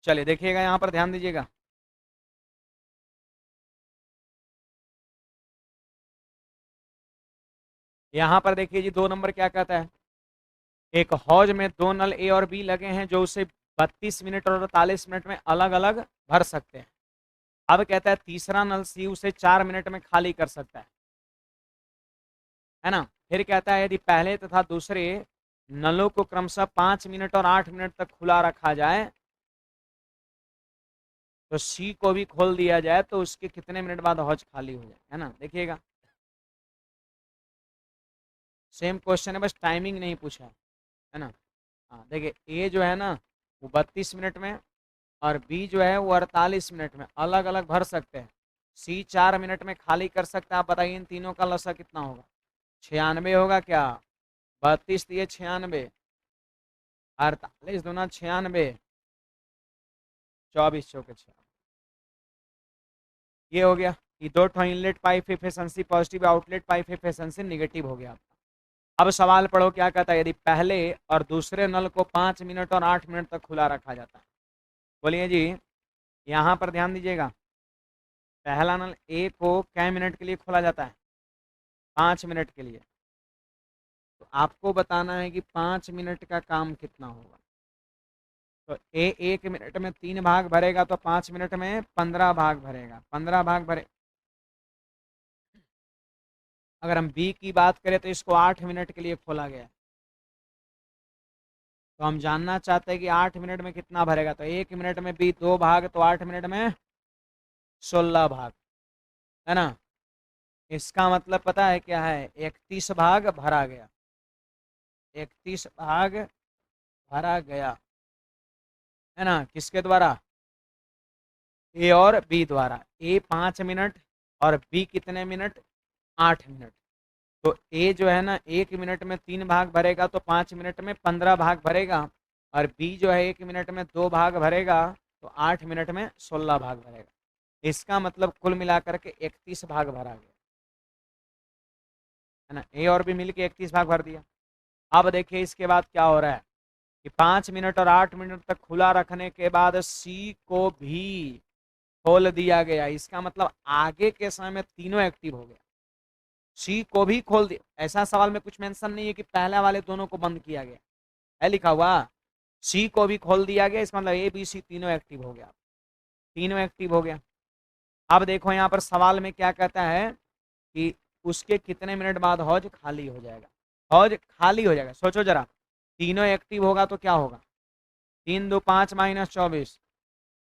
चलिए देखिएगा यहाँ पर ध्यान दीजिएगा, यहाँ पर देखिए जी 2 नंबर क्या कहता है, एक हौज में 2 नल ए और बी लगे हैं जो उसे 32 मिनट और 48 मिनट में अलग अलग भर सकते हैं। अब कहता है तीसरा नल सी उसे 4 मिनट में खाली कर सकता है ना। फिर कहता है यदि पहले तथा दूसरे नलों को क्रमशः 5 मिनट और 8 मिनट तक खुला रखा जाए तो सी को भी खोल दिया जाए तो उसके कितने मिनट बाद हौज खाली हो जाए, है ना। देखिएगा सेम क्वेश्चन है, बस टाइमिंग नहीं पूछा है ना। हाँ देखिए ए जो है ना वो 32 मिनट में और बी जो है वो 48 मिनट में अलग अलग भर सकते हैं, सी 4 मिनट में खाली कर सकता है। आप बताइए इन तीनों का लसा कितना होगा, 96 होगा क्या, 32 दिए 96, 48 दूना 96, 24 चौके 6, ये हो गया। ये दो inlet pipe efficiency positive, outlet pipe efficiency negative हो गया आपका। अब सवाल पढ़ो क्या कहता है, यदि पहले और दूसरे नल को 5 मिनट और 8 मिनट तक खुला रखा जाता है। बोलिए जी, यहाँ पर ध्यान दीजिएगा, पहला नल ए को कै मिनट के लिए खोला जाता है, 5 मिनट के लिए। तो आपको बताना है कि 5 मिनट का काम कितना होगा। तो ए 1 मिनट में 3 भाग भरेगा तो 5 मिनट में 15 भाग भरेगा, 15 भाग भरे। अगर हम बी की बात करें तो इसको 8 मिनट के लिए खोला गया, तो हम जानना चाहते हैं कि 8 मिनट में कितना भरेगा। तो 1 मिनट में बी 2 भाग, तो 8 मिनट में 16 भाग, है ना। इसका मतलब पता है क्या है, 31 भाग भरा गया, 31 भाग भरा गया, है ना। किसके द्वारा, ए और बी द्वारा। ए 5 मिनट और बी कितने मिनट, 8 मिनट। तो ए जो है ना 1 मिनट में 3 भाग भरेगा तो 5 मिनट में 15 भाग भरेगा, और बी जो है 1 मिनट में 2 भाग भरेगा तो 8 मिनट में 16 भाग भरेगा। इसका मतलब कुल मिलाकर के 31 भाग भरा गया, है ना। ए और बी मिलके 31 भाग भर दिया। अब देखिए इसके बाद क्या हो रहा है कि 5 मिनट और 8 मिनट तक खुला रखने के बाद सी को भी खोल दिया गया। इसका मतलब आगे के समय में तीनों एक्टिव हो गया, सी को भी खोल दिया। ऐसा सवाल में कुछ मेंशन नहीं है कि पहले वाले दोनों को बंद किया गया, है लिखा हुआ सी को भी खोल दिया गया, इसका मतलब ए बी सी तीनों एक्टिव हो गया, तीनों एक्टिव हो गया। अब देखो यहाँ पर सवाल में क्या कहता है कि उसके कितने मिनट बाद हौज खाली हो जाएगा, हौज खाली हो जाएगा। सोचो जरा, तीनों एक्टिव होगा तो क्या होगा, 3 2 5 माइनस 24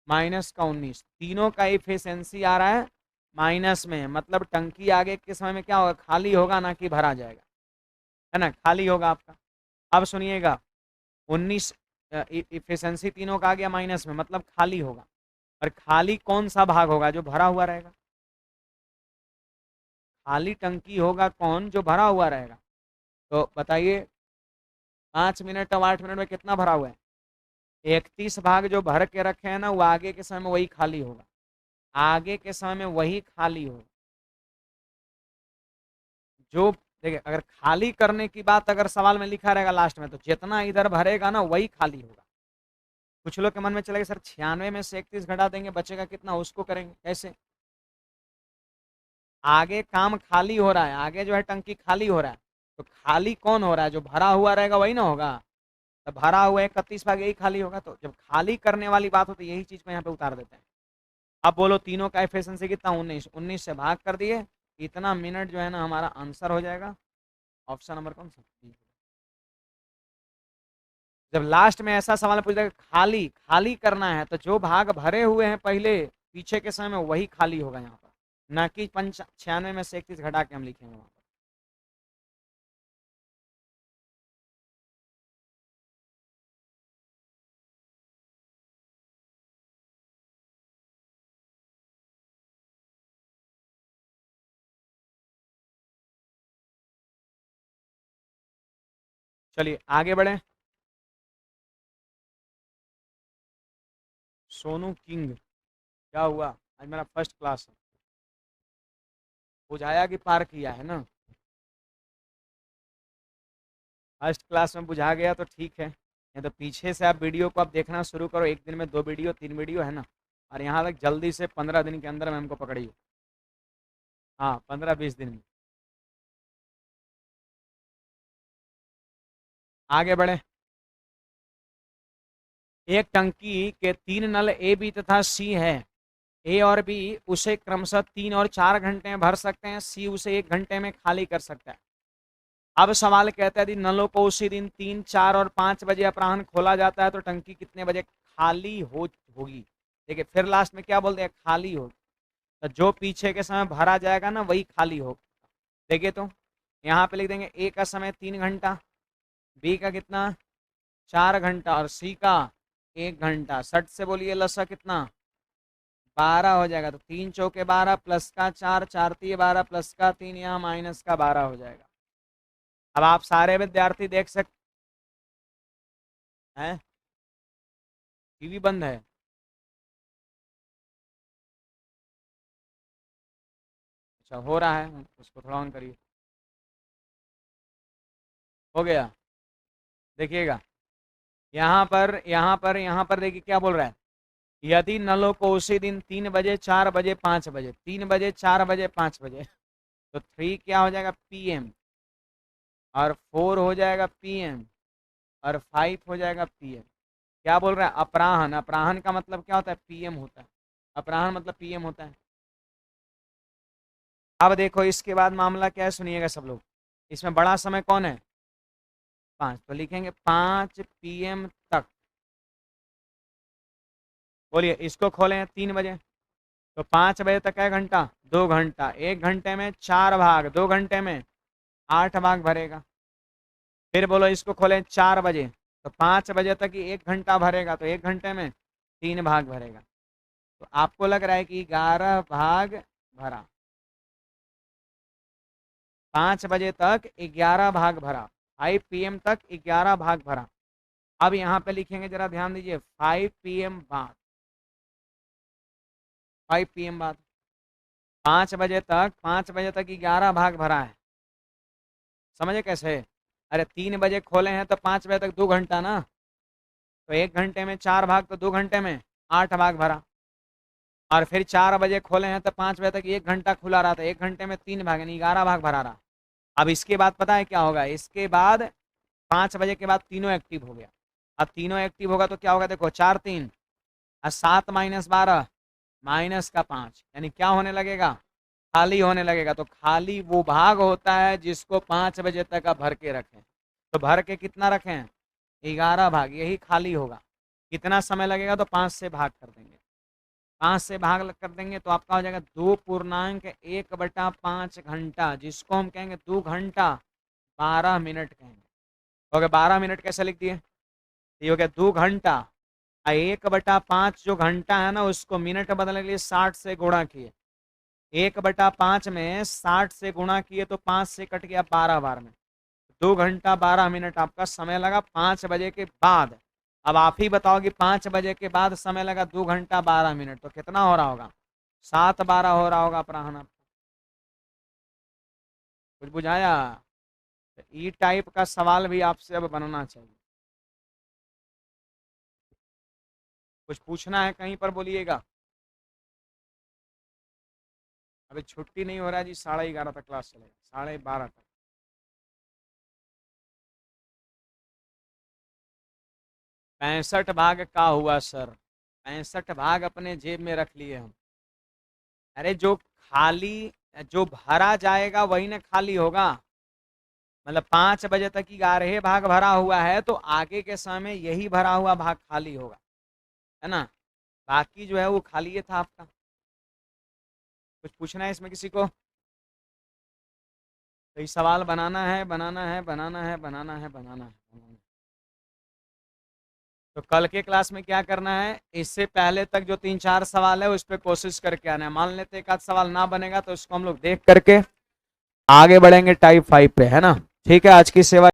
माइनस का 19, तीनों का इफिशियंसी आ रहा है माइनस में, मतलब टंकी आगे के समय में क्या होगा, खाली होगा ना कि भरा जाएगा, है ना, खाली होगा आपका। अब सुनिएगा 19 इफिशियंसी तीनों का आ गया माइनस में, मतलब खाली होगा। और खाली कौन सा भाग होगा, जो भरा हुआ रहेगा। खाली टंकी होगा कौन, जो भरा हुआ रहेगा। तो बताइए 5 मिनट और 8 मिनट में कितना भरा हुआ है? 31 भाग जो भर के रखे हैं ना, वो आगे के समय में वही खाली होगा, आगे के समय में वही खाली होगा। जो देखिए, अगर खाली करने की बात अगर सवाल में लिखा रहेगा लास्ट में, तो जितना इधर भरेगा ना वही खाली होगा। कुछ लोग के मन में चलेगा सर 96 में से 31 घटा देंगे बचेगा कितना, उसको करेंगे कैसे? आगे काम खाली हो रहा है, आगे जो है टंकी खाली हो रहा है, तो खाली कौन हो रहा है? जो भरा हुआ रहेगा वही ना होगा। तो भरा हुआ 31 भाग यही खाली होगा। तो जब खाली करने वाली बात हो तो यही चीज को यहाँ पे उतार देते हैं। अब बोलो तीनों का एफिशिएंसी कितना? 19। 19 से भाग कर दिए, इतना मिनट जो है ना हमारा आंसर हो जाएगा। ऑप्शन नंबर कौन सा? जब लास्ट में ऐसा सवाल पूछ देगा खाली खाली करना है, तो जो भाग भरे हुए हैं पहले पीछे के समय में वही खाली होगा यहाँ पर, ना कि 96 में से 31 घटा के हम लिखेंगे वहां पर। चलिए आगे बढ़े। सोनू किंग, क्या हुआ? आज मेरा फर्स्ट क्लास है। बुझाया कि पार किया है ना? फर्स्ट क्लास में बुझा गया तो ठीक है, या तो पीछे से आप वीडियो को आप देखना शुरू करो, एक दिन में 2 वीडियो 3 वीडियो है ना, और यहाँ तक जल्दी से 15 दिन के अंदर में हमको पकड़िए। हाँ, 15-20 दिन में। आगे बढ़े। एक टंकी के 3 नल ए बी तथा सी है। ए और बी उसे क्रमशः 3 और 4 घंटे में भर सकते हैं, सी उसे 1 घंटे में खाली कर सकता है। अब सवाल कहता है यदि नलों को उसी दिन 3, 4 और 5 बजे अपराह्न खोला जाता है तो टंकी कितने बजे खाली होगी? देखिए फिर लास्ट में क्या बोलते हैं? खाली हो। तो जो पीछे के समय भरा जाएगा ना वही खाली होगा। देखिए तो यहाँ पे लिख देंगे ए का समय 3 घंटा, बी का कितना 4 घंटा, और सी का 1 घंटा। सट से बोलिए लसा कितना? 12 हो जाएगा। तो 3 चौके 12 प्लस का 4, 4 तिये 12 प्लस का 3, यहाँ माइनस का 12 हो जाएगा। अब आप सारे विद्यार्थी देख सकते हैं, टीवी बंद है। अच्छा हो रहा है, उसको थोड़ा ऑन करिए। हो गया। देखिएगा यहाँ पर देखिए क्या बोल रहा है। यदि नलों को उसी दिन 3 बजे 4 बजे 5 बजे, 3 बजे 4 बजे 5 बजे, तो 3 क्या हो जाएगा? PM, और 4 हो जाएगा PM, और 5 हो जाएगा PM। क्या बोल रहा है? अपराह्न। अपराह्न का मतलब क्या होता है? PM होता है। अपराह्न मतलब PM होता है। अब देखो इसके बाद मामला क्या है, सुनिएगा सब लोग। इसमें बड़ा समय कौन है? 5, तो लिखेंगे 5 PM तक। बोलिए इसको खोले 3 बजे, तो 5 बजे तक है घंटा, 2 घंटा, 1 घंटे में 4 भाग, 2 घंटे में 8 भाग भरेगा। फिर बोलो इसको खोले 4 बजे, तो 5 बजे तक ही 1 घंटा भरेगा, तो 1 घंटे में 3 भाग भरेगा। तो आपको लग रहा है कि 11 भाग भरा। 5 बजे तक 11 भाग भरा, 5 PM तक 11 भाग भरा। अब यहाँ पे लिखेंगे, जरा ध्यान दीजिए, 5 PM बाद, 5 PM बाद। 5 बजे तक 11 भाग भरा है। समझे कैसे? अरे 3 बजे खोले हैं तो 5 बजे तक 2 घंटा ना, तो 1 घंटे में 4 भाग, तो 2 घंटे में 8 भाग भरा। और फिर 4 बजे खोले हैं तो 5 बजे तक 1 घंटा खुला रहा था, 1 घंटे में 3 भाग यानी 11 भाग भरा रहा। अब इसके बाद पता है क्या होगा? इसके बाद 5 बजे के बाद तीनों एक्टिव हो गया। अब तीनों एक्टिव होगा तो क्या होगा? देखो 4 3 और 7 माइनस 12 माइनस का 5, यानी क्या होने लगेगा? खाली होने लगेगा। तो खाली वो भाग होता है जिसको 5 बजे तक आप भर के रखें। तो भर के कितना रखें? 11 भाग, यही खाली होगा। कितना समय लगेगा? तो 5 से भाग कर देंगे। 5 से भाग कर देंगे तो आपका हो जाएगा 2.1/5 घंटा, जिसको हम कहेंगे 2 घंटा 12 मिनट कहेंगे। हो गया 12 मिनट, कैसे लिख दिए? ये हो गया 2 घंटा, 1/5 जो घंटा है ना उसको मिनट बदलने के लिए 60 से गुणा किए। 1/5 में 60 से गुणा किए तो 5 से कट गया 12 बार में, 2 घंटा 12 मिनट आपका समय लगा 5 बजे के बाद। अब आप ही बताओ कि 5 बजे के बाद समय लगा 2 घंटा 12 मिनट, तो कितना हो रहा होगा? 7:12 हो रहा होगा अपराह्न। कुछ बुझाया? तो ई टाइप का सवाल भी आपसे अब बनना चाहिए। कुछ पूछना है कहीं पर बोलिएगा। अभी छुट्टी नहीं हो रहा है जी, 11:30 तक क्लास चलेगा, 12:30 तक। पैंसठ भाग का हुआ सर, 65 भाग अपने जेब में रख लिए हम। अरे जो खाली, जो भरा जाएगा वही ना खाली होगा। मतलब 5 बजे तक 11 भाग भरा हुआ है तो आगे के समय यही भरा हुआ भाग खाली होगा, है ना। बाकी जो है वो खाली ही था आपका। कुछ पूछना है इसमें किसी को? तो ये सवाल बनाना है, बनाना है, बनाना है, बनाना है, बनाना है, बनाना है। तो कल के क्लास में क्या करना है, इससे पहले तक जो 3-4 सवाल है उस पर कोशिश करके आना है। मान लेते एक आध सवाल ना बनेगा तो इसको हम लोग देख करके आगे बढ़ेंगे टाइप 5 पे, है ना। ठीक है, आज की सेवा